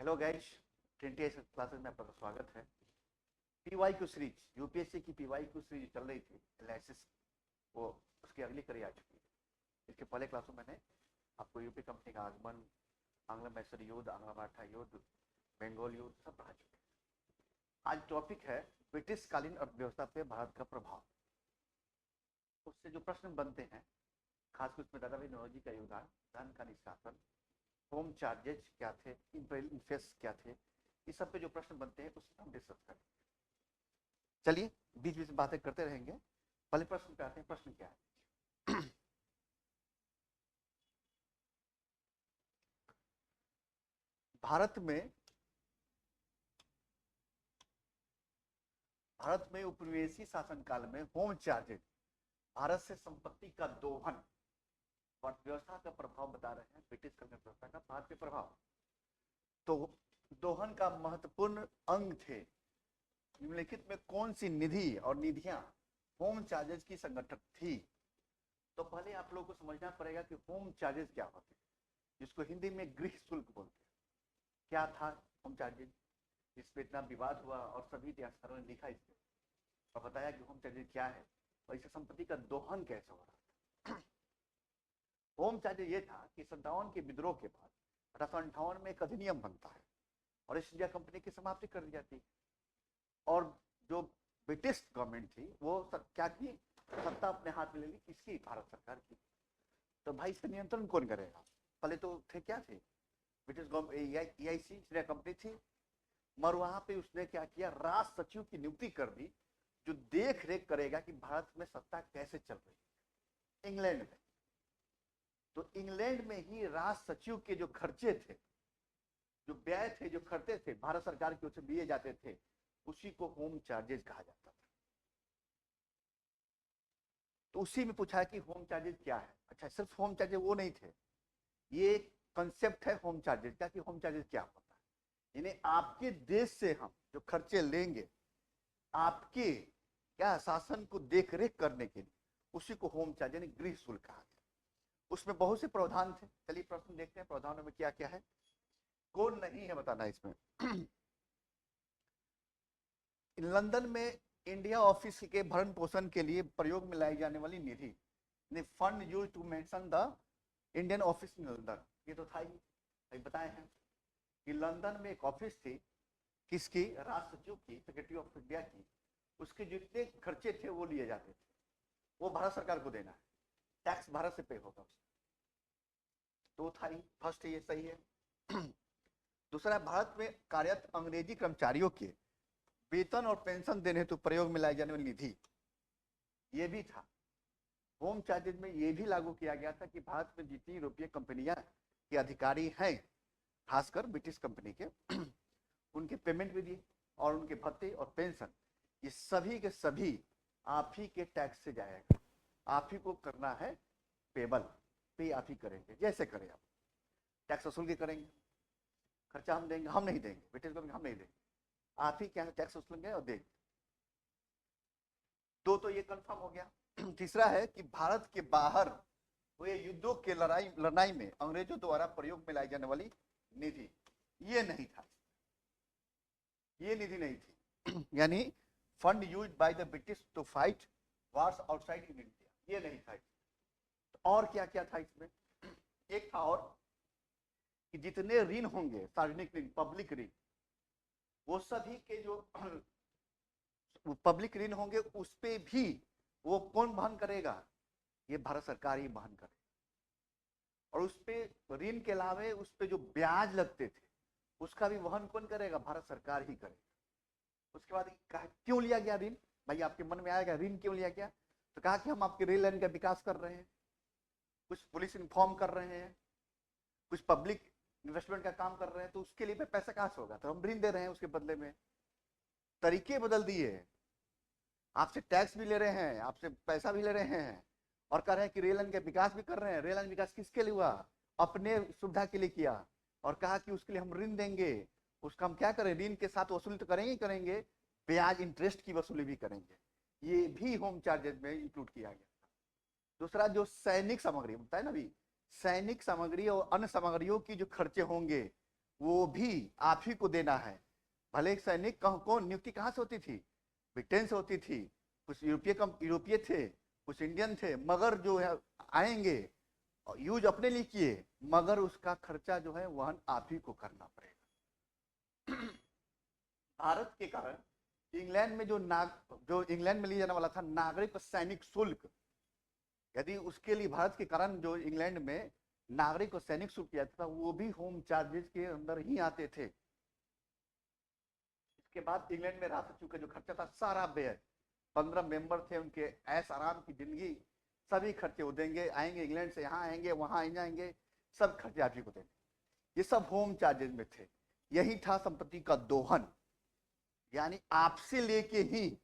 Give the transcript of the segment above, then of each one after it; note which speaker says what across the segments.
Speaker 1: Hello guys, 20 classes में आपका स्वागत है। पीवाई क्यू सीरीज, यूपीएससी की पीवाई क्यू सीरीज चल रही थी एनालिसिस, वो उसकी अगली कड़ी आ चुकी है। इसके पहले क्लासों में मैंने आपको यूपी कंपनी का आगमन, आंग्ल मैसूर युद्ध, आंग्ल मराठा युद्ध, बंगाल युद्ध सब पढ़ा चुके हैं। आज टॉपिक है ब्रिटिश कालीन अर्थव्यवस्था पे भारत का प्रभाव। उससे जो प्रश्न बनते हैं, खासकर उसमें दादाभाई नौरोजी का योगदान, धन का निष्कासन, होम चार्जेज क्या थे, इंपीरियल इंटरेस्ट क्या थे, इस सब पे जो प्रश्न बनते हैं उसको हम डिस्कस करेंगे। चलिए बीच बीच में बातें करते रहेंगे। पहले प्रश्न पे आते हैं। प्रश्न क्या है? भारत में उपनिवेशी शासनकाल में होम चार्जेज, भारत से संपत्ति का दोहन, अर्थव्यवस्था का प्रभाव बता रहे हैं। ब्रिटिश कालीन अर्थव्यवस्था का भारत पे प्रभाव। तो दोहन का महत्वपूर्ण अंग थे। निम्नलिखित में कौन सी निधि और निधियां होम चार्जेज की संगठक थी? तो पहले आप लोगों को समझना पड़ेगा कि होम चार्जेज क्या होते हैं, जिसको हिंदी में गृह शुल्क बोलते हैं। क्या था होम चार्जेज? इस पे इतना विवाद हुआ और सभी इतिहासकारों ने लिखा इसमें और बताया कि होम चार्जेज क्या है और इससे संपत्ति का दोहन कैसे हो रहा था। होम चार्जेज ये था कि 57 के विद्रोह के बाद 1858 में एक अधिनियम बनता है और ईस्ट इंडिया कंपनी की समाप्ति कर दी जाती है। और जो ब्रिटिश गवर्नमेंट थी वो क्या की, सत्ता अपने हाथ में ले ली। किसकी? भारत सरकार की। तो भाई इसका नियंत्रण कौन करेगा? पहले तो थे क्या थे, British government, EIC India company थी। मगर वहां पे उसने क्या किया, राज सचिव की नियुक्ति कर दी, जो देख रेख करेगा कि भारत में सत्ता कैसे चल रही है। इंग्लैंड में, तो इंग्लैंड में ही राज सचिव के जो खर्चे थे, जो व्यय थे, जो खर्चे थे भारत सरकार की ओर से दिए जाते थे, उसी को होम चार्जेज कहा जाता था। तो उसी में पूछा है कि होम चार्जेज क्या है। अच्छा, सिर्फ होम चार्जेज वो नहीं थे, ये कंसेप्ट है होम चार्जेज का कि होम चार्जेज क्या होता है। यानी आपके देश से हम जो खर्चे लेंगे आपके क्या शासन को देख रेख करने के लिए, उसी को होम चार्ज यानी गृह शुल्क कहा गया। उसमें बहुत से प्रावधान थे। चलिए प्रश्न देखते हैं प्रावधानों में क्या क्या है, कौन नहीं है बताना इसमें। लंदन में इंडिया ऑफिस के भरण पोषण के लिए प्रयोग में लाई जाने वाली निधि, fund used to mention the Indian office in London, ये तो था ही, बताए हैं कि लंदन में एक ऑफिस थी, किसकी? राज सचिव की, सेक्रेटरी ऑफ इंडिया की। उसके जितने खर्चे थे वो लिए जाते थे, वो भारत सरकार को देना है, टैक्स भारत से पे होगा उसका। तो था ही, फर्स्ट ये सही है। दूसरा, भारत में कार्यरत अंग्रेजी कर्मचारियों के वेतन और पेंशन देने हेतु प्रयोग में लाई जाने वाली निधि, ये भी था। होम चार्जेज में ये भी लागू किया गया था कि भारत में जितनी यूरोपीय कंपनियां के अधिकारी हैं, खासकर ब्रिटिश कंपनी के, उनके पेमेंट भी दिए और उनके भत्ते और पेंशन, ये सभी के सभी आप ही के टैक्स से जाएगा। आप ही को करना है, पेबल पे आप ही करेंगे। जैसे करें आप टैक्स वसूल के करेंगे, खर्चा हम देंगे, हम नहीं देंगे, ब्रिटिश गवर्नमेंट हम नहीं देंगे, आप ही क्या टैक्स वसूलेंगे और देंगे। दो तो ये कंफर्म हो गया। तीसरा है कि भारत के बाहर हुए युद्धों के लड़ाई में अंग्रेजों द्वारा प्रयोग में लाई जाने वाली निधि, ये नहीं था, ये निधि नहीं थी। यानी fund used by the British to fight wars outside in India, ये नहीं था। और क्या क्या था इसमें? एक था और कि जितने ऋण होंगे, सार्वजनिक ऋण, पब्लिक ऋण, वो सभी के जो पब्लिक ऋण होंगे उस पे भी वो कौन वहन करेगा? ये भारत सरकार ही वहन करेगा। और उस पे ऋण के अलावे उस पे जो ब्याज लगते थे उसका भी वहन कौन करेगा? भारत सरकार ही करेगा। उसके बाद क्यों लिया गया ऋण? भाई आपके मन में आएगा ऋण क्यों लिया गया? तो कहा कि हम आपके रेल लाइन का विकास कर रहे हैं, कुछ पुलिस इन्फॉर्म कर रहे हैं, कुछ पब्लिक इन्वेस्टमेंट का काम कर रहे हैं, तो उसके लिए पैसा कहां से होगा? तो हम ऋण दे रहे हैं उसके बदले में। तरीके बदल दिए, आपसे टैक्स भी ले रहे हैं, आपसे पैसा भी ले रहे हैं और कह रहे हैं कि रेल लाइन का विकास भी कर रहे हैं। रेल लाइन विकास किसके लिए हुआ? अपने सुविधा के लिए किया और कहा कि उसके लिए हम ऋण देंगे। उसका हम क्या करें? ऋण के साथ वसूली तो करेंगे ही करेंगे, ब्याज इंटरेस्ट की वसूली भी करेंगे। ये भी होम चार्जेज में इंक्लूड किया गया। दूसरा, जो सैनिक सामग्री होता है ना, भी सैनिक सामग्री और अन्य सामग्रियों की जो खर्चे होंगे वो भी आप ही को देना है। भले एक सैनिक कौन नियुक्ति कहाँ से होती थी? ब्रिटेन से होती थी। कुछ यूरोपीय थे, कुछ इंडियन थे, मगर जो है आएंगे यूज अपने लिए किए, मगर उसका खर्चा जो है वहन आप ही को करना पड़ेगा। भारत के कारण इंग्लैंड में जो इंग्लैंड में लिया जाने वाला था नागरिक सैनिक शुल्क, यदि उसके लिए भारत के कारण जो इंग्लैंड में नागरिक और सैनिक शुल्क किया था वो भी होम चार्जेस के अंदर ही आते थे। इसके बाद इंग्लैंड में राष्ट्र का जो खर्चा था सारा व्यय, 15 मेंबर थे, उनके ऐश आराम की जिंदगी, सभी खर्चे वो देंगे, आएंगे इंग्लैंड से, यहाँ आएंगे वहां जाएंगे, सब खर्चे आप ही को देंगे। ये सब होम चार्जेस में थे। यही था संपत्ति का दोहन, यानी आपसे लेके ही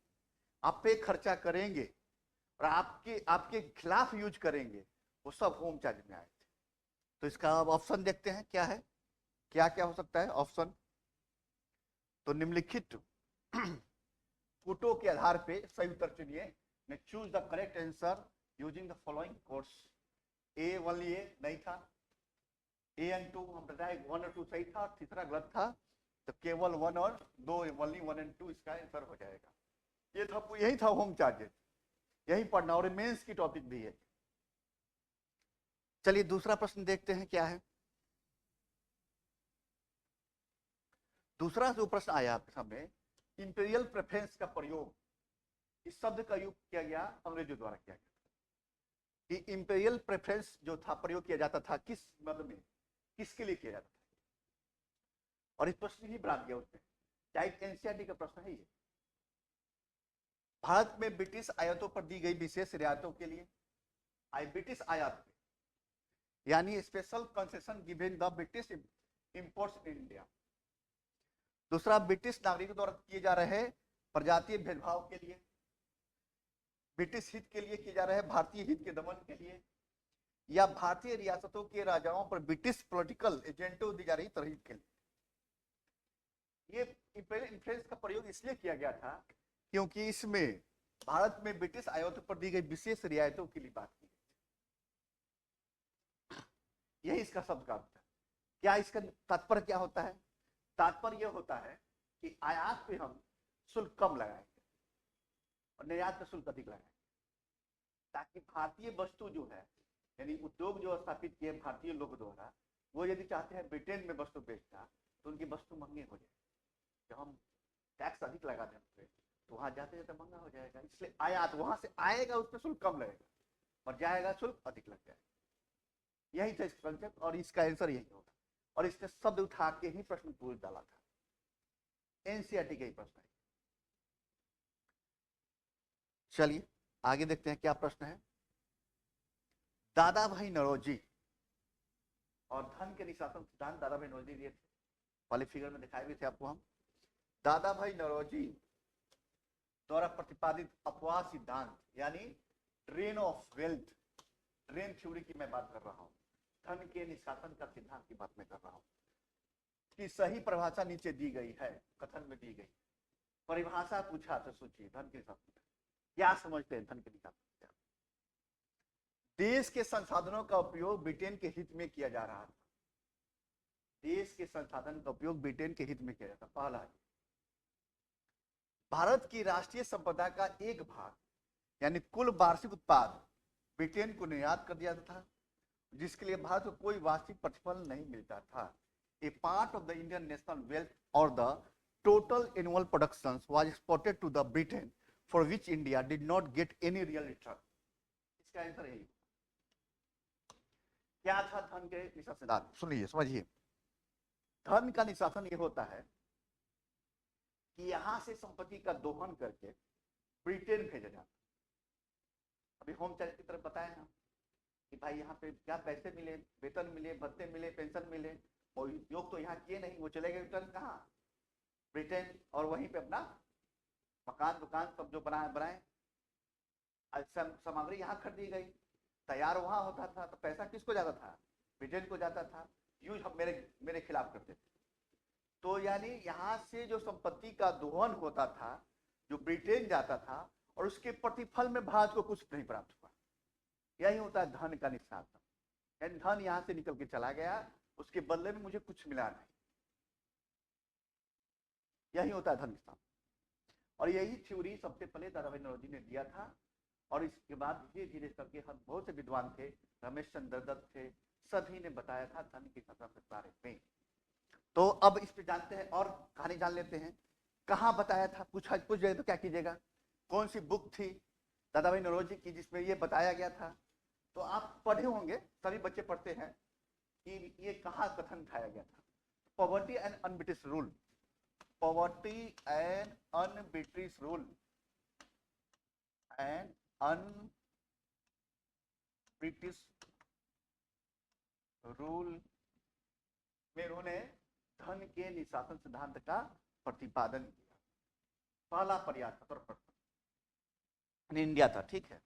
Speaker 1: आप पे खर्चा करेंगे और आपके खिलाफ यूज करेंगे, वो सब होम चार्ज में आए थे। तो इसका अब ऑप्शन देखते हैं क्या है, क्या क्या हो सकता है ऑप्शन। तो निम्नलिखित फोटो के आधार पे सही उत्तर चुनिए। मैं choose the correct answer using the following course. A only A नहीं था, ए एंड 2 हम बताए 1 और 2 सही था, और तीसरा गलत था, तो केवल 1 और 2 ओनली 1 एंड 2 इसका आंसर हो जाएगा। ये था, यही था होम चार्जेस, यही पढ़ना, और मेंस की टॉपिक भी है। चलिए दूसरा प्रश्न देखते हैं क्या है। दूसरा जो प्रश्न आया आपके सामने, इंपीरियल प्रेफरेंस का प्रयोग, इस शब्द का उपयोग किया गया अंग्रेजों द्वारा किया गया। कि इंपीरियल प्रेफरेंस जो था प्रयोग किया जाता था किस मतलब में, किसके लिए किया जाता था, और इस प्रश्न ही बढ़ा दिया उसने, टाइप एनसीईआरटी का प्रश्न है ये। भारत में ब्रिटिश आयातों पर दी गई विशेष रियायतों के लिए, ब्रिटिश आयात पे, यानी special concession given the British imports in India. दूसरा, ब्रिटिश नागरिकों द्वारा किए जा रहे प्रजातीय भेदभाव के लिए, ब्रिटिश हित के लिए किए जा रहे भारतीय हित के दमन के लिए, या भारतीय रियासतों के राजाओं पर ब्रिटिश पॉलिटिकल एजेंटों दी जा रही तरहीब के लिए। ये इन्फ्लुएंस का प्रयोग इसलिए किया गया था क्योंकि इसमें भारत में ब्रिटिश आयातों पर दी गई विशेष रियायतों के लिए बात की गई। यही इसका शब्द का अर्थ है। क्या इसका तात्पर्य क्या होता है? तात्पर्य यह होता है कि आयात पे हम शुल्क कम लगाएंगे और निर्यात पे शुल्क अधिक लगाएंगे, ताकि भारतीय वस्तु जो है, यानी उद्योग जो स्थापित किए भारतीय लोग द्वारा, वो यदि चाहते हैं ब्रिटेन में वस्तु बेचना तो उनकी वस्तु महंगी हो जाए। जब हम टैक्स अधिक लगा दें तो वहां जाते जाते महंगा हो जाएगा, इसलिए आयात वहां से आएगा उस पर शुल्क कम लगेगा और जाएगा शुल्क अधिक लग जाएगा। यही था इसका कंसेप्ट, और इसका आंसर यही होगा। और इसने शब्द उठा के ही प्रश्न पूछ डाला था, एनसीईआरटी का ही प्रश्न है। चलिए आगे देखते हैं क्या प्रश्न है। दादा भाई नौरोजी और धन के निशासन सिद्धांत दादा भाई नौरोजी दिए थे, वाले फिगर में दिखाए भी थे आपको हम। दादा भाई नौरोजी द्वारा प्रतिपादित अपवाद सिद्धांत, यानी drain of wealth, drain theory की मैं बात कर रहा हूं, धन के निष्कासन का सिद्धांत की बात मैं कर रहा हूं, कि सही परिभाषा नीचे दी गई है, कथन में दी गई परिभाषा पूछा तो सोचिए, धन के निष्कासन क्या समझते हैं? धन के निष्कासन देश के संसाधनों का उपयोग ब्रिटेन के हित में किया जा रहा था। देश के संसाधन का उपयोग ब्रिटेन के हित में किया जाता। पहला, भारत की राष्ट्रीय संपदा का एक भाग यानी कुल वार्षिक उत्पाद ब्रिटेन को निर्यात कर दिया था, जिसके लिए भारत को कोई वार्षिक प्रतिफल नहीं मिलता था। A part of the Indian national wealth और the total annual production was exported to the Britain for which India did not get any real return. इसका आंसर यही। क्या था धन के निशासन सिद्धांत? सुनिए समझिए। धन का निशासन ये होता है कि यहां से संपत्ति का दोहन करके ब्रिटेन भेजा जाता। अभी होम चार्ज की तरफ बताए हम कि भाई यहाँ पे क्या पैसे मिले, वेतन मिले, भत्ते मिले, पेंशन मिले, और योग तो यहाँ किए नहीं, वो चले गए रिटर्न कहाँ? ब्रिटेन। और वहीं पे अपना मकान दुकान सब जो बनाए सामग्री यहाँ खरीदी गई, तैयार वहां होता था, तो पैसा किसको जाता था? ब्रिटेन को जाता था। यूज हम मेरे खिलाफ करते थे। तो यानी यहाँ से जो संपत्ति का दोहन होता था, जो ब्रिटेन जाता था, और उसके प्रतिफल में भारत को कुछ नहीं प्राप्त हुआ। यही होता है धन का निशासन। यानी धन यहाँ से निकल के चला गया, उसके बदले में मुझे कुछ मिला नहीं। यही होता है धन के साथ। और यही थ्योरी सबसे पहले दादा भाई नौरोजी ने दिया था, और इसके बाद धीरे धीरे करके हम बहुत से विद्वान थे, रमेश चंद्र दत्त थे, सभी ने बताया था धन के बारे में। तो अब इस पे जानते हैं और कहानी जान लेते हैं, कहाँ बताया था, पूछ जाए तो क्या कीजिएगा, कौन सी बुक थी दादा भाई नौरोजी की जिसमें ये बताया गया था। तो आप पढ़े होंगे, सभी बच्चे पढ़ते हैं कि ये कहाँ कथन उठाया गया था। Poverty and un-British rule, poverty and un-British rule and un-British rule में उन्होंने धन के निशासन सिद्धांत का प्रतिपादन किया। पहला प्रयास इंडिया था, ठीक है।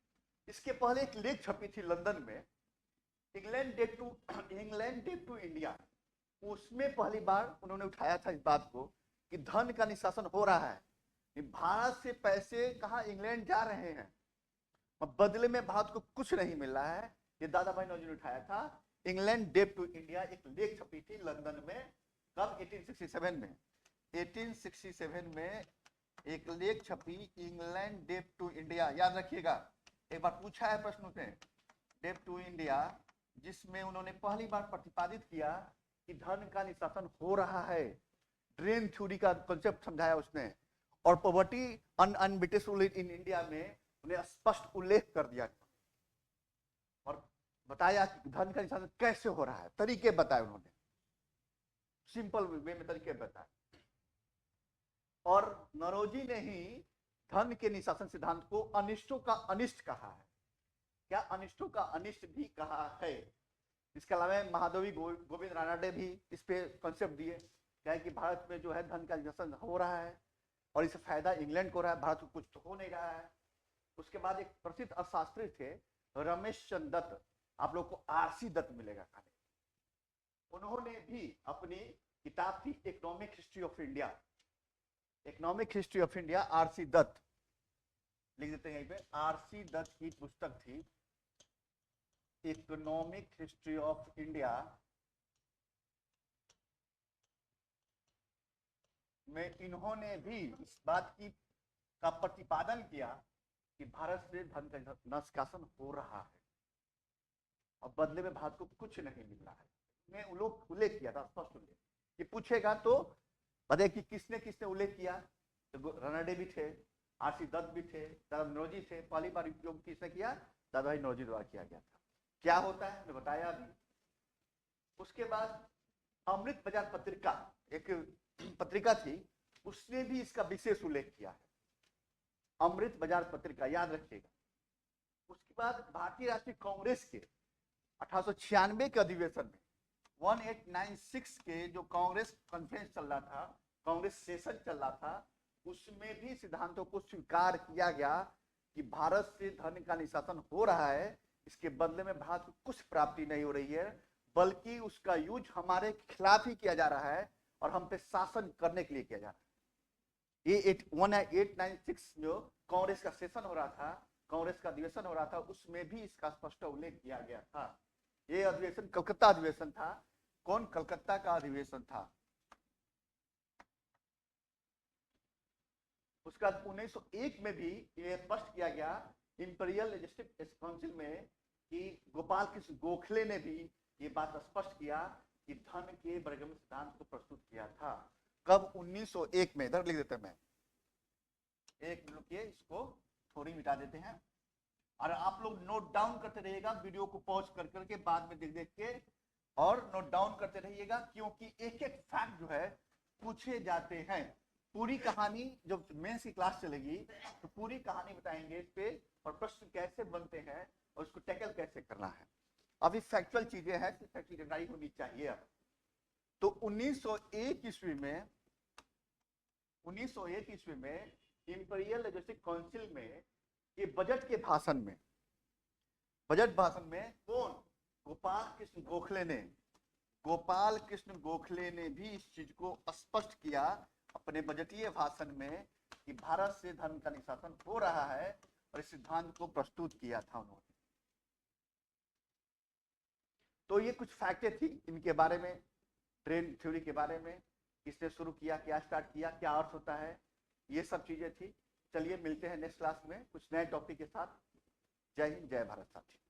Speaker 1: इसके पहले एक लेख छपी थी लंदन में, इंग्लैंड डेट टू इंडिया, उसमें पहली बार उन्होंने उठाया था इस बात को कि धन का निशासन हो रहा है, भारत से पैसे कहाँ इंग्लैंड जा रहे हैं, बदले में भारत को कुछ नहीं मिल रहा है। ये दादा भाई नौरोजी ने उठाया था। इंग्लैंड डेट टू इंडिया एक लेख छपी थी लंदन में, कब, 1867 में। 1867 में एक लेख छपी, इंग्लैंड डेट टू इंडिया, याद रखिएगा, एक बार पूछा है प्रश्न से, डेट टू इंडिया, जिसमें उन्होंने पहली बार प्रतिपादित किया कि धन का निशासन हो रहा है, ड्रेन थ्योरी का कॉन्सेप्ट समझाया उसने, और poverty un-British rule in India में उन्हें स्पष्ट उल्लेख कर दिया और बताया कि धन का निशासन कैसे हो रहा है, तरीके बताए उन्होंने, सिंपल वे में तरीके बताए। और नौरोजी ने ही धन के निशासन सिद्धांत को अनिष्टों का अनिष्ट कहा है। क्या अनिष्टों का अनिष्ट भी कहा है। इसके अलावा महादेवी गोविंद रानाडे भी इस पे कॉन्सेप्ट दिए, क्या है कि भारत में जो है धन का निशासन हो रहा है और इससे फायदा इंग्लैंड को रहा है, भारत को कुछ तो हो नहीं रहा है। उसके बाद एक प्रसिद्ध अर्थशास्त्री थे रमेश चंद्र दत्त, आप लोग को आरसी दत्त मिलेगा खाने, उन्होंने भी अपनी किताब थी economic history of India, economic history of India, RC Dutt लिख देते हैं यहीं पे, आरसी दत्त की पुस्तक थी इकोनॉमिक हिस्ट्री ऑफ इंडिया, में इन्होंने भी इस बात की का प्रतिपादन किया कि भारत से धन का निष्कासन हो रहा है और बदले में भारत को कुछ नहीं मिल रहा है। मैं उल्लेख किया था, स्पष्ट उल्लेख, ये पूछेगा तो बताइए कि किसने किसने उल्लेख किया। तो रानाडे भी थे, आरसी दत्त भी थे, दादा नौरोजी थे, पहली बार उपयोग किसने किया, दादा भाई नौरोजी द्वारा किया गया था। क्या होता है मैं बताया अभी। उसके बाद अमृत बाजार पत्रिका, एक पत्रिका थी, उसने भी इसका विशेष उल्लेख किया है, अमृत बाजार पत्रिका, याद रखिएगा। उसके बाद भारतीय राष्ट्रीय कांग्रेस के 1896 के अधिवेशन में 1896 के जो कांग्रेस कॉन्फ्रेंस चल रहा था, कांग्रेस सेशन चल रहा था, उसमें भी सिद्धांतों को स्वीकार किया गया कि भारत से धन का निशासन हो रहा है, इसके बदले में भारत को कुछ प्राप्ति नहीं हो रही है, बल्कि उसका यूज हमारे खिलाफ ही किया जा रहा है और हम पे शासन करने के लिए किया जा रहा है। ये 1896 जो कांग्रेस का सेशन हो रहा था, कांग्रेस का अधिवेशन हो रहा था, उसमें भी इसका स्पष्ट उल्लेख किया गया था। ये अधिवेशन कलकत्ता अधिवेशन था। कौन, कलकत्ता का अधिवेशन था। उसका 1901 में भी ये स्पष्ट किया गया इंपीरियल लेजिस्लेटिव काउंसिल में कि गोपाल कृष्ण गोखले ने भी ये बात स्पष्ट किया कि धन के बर्गमन सिद्धांत को प्रस्तुत किया था। कब, 1901 में। इधर लिख देते हैं, मैं एक मिनट के इसको थोड़ी मिटा देते हैं और आप लोग नोट डाउन करते रहिएगा, वीडियो को पॉज कर करके बाद में देख देख के, और नोट डाउन करते रहिएगा, क्योंकि एक एक फैक्ट जो है पूछे जाते हैं। पूरी कहानी जब मेंस की क्लास चलेगी तो पूरी कहानी बताएंगे इस पे, और प्रश्न कैसे बनते हैं और उसको टैकल कैसे करना है। अभी फैक्चुअल चीजें हैं, फैक्चुअल जानकारी होनी चाहिए। अब तो 1901 ईस्वी में, 1901 ईस्वी में इंपीरियल लेजिस्लेटिव काउंसिल में ये बजट के भाषण में, बजट भाषण में कौन, गोपाल कृष्ण गोखले ने, गोपाल कृष्ण गोखले ने भी इस चीज को स्पष्ट किया अपने बजटीय भाषण में कि भारत से धन का निशासन हो रहा है, और इस सिद्धांत को प्रस्तुत किया था उन्होंने। तो ये कुछ फैक्टें थी इनके बारे में, ट्रेंड थ्योरी के बारे में, किसने शुरू किया, क्या स्टार्ट किया, क्या अर्थ होता है, ये सब चीजें थी। चलिए मिलते हैं नेक्स्ट क्लास में कुछ नए टॉपिक के साथ। जय हिंद, जय भारत साथी।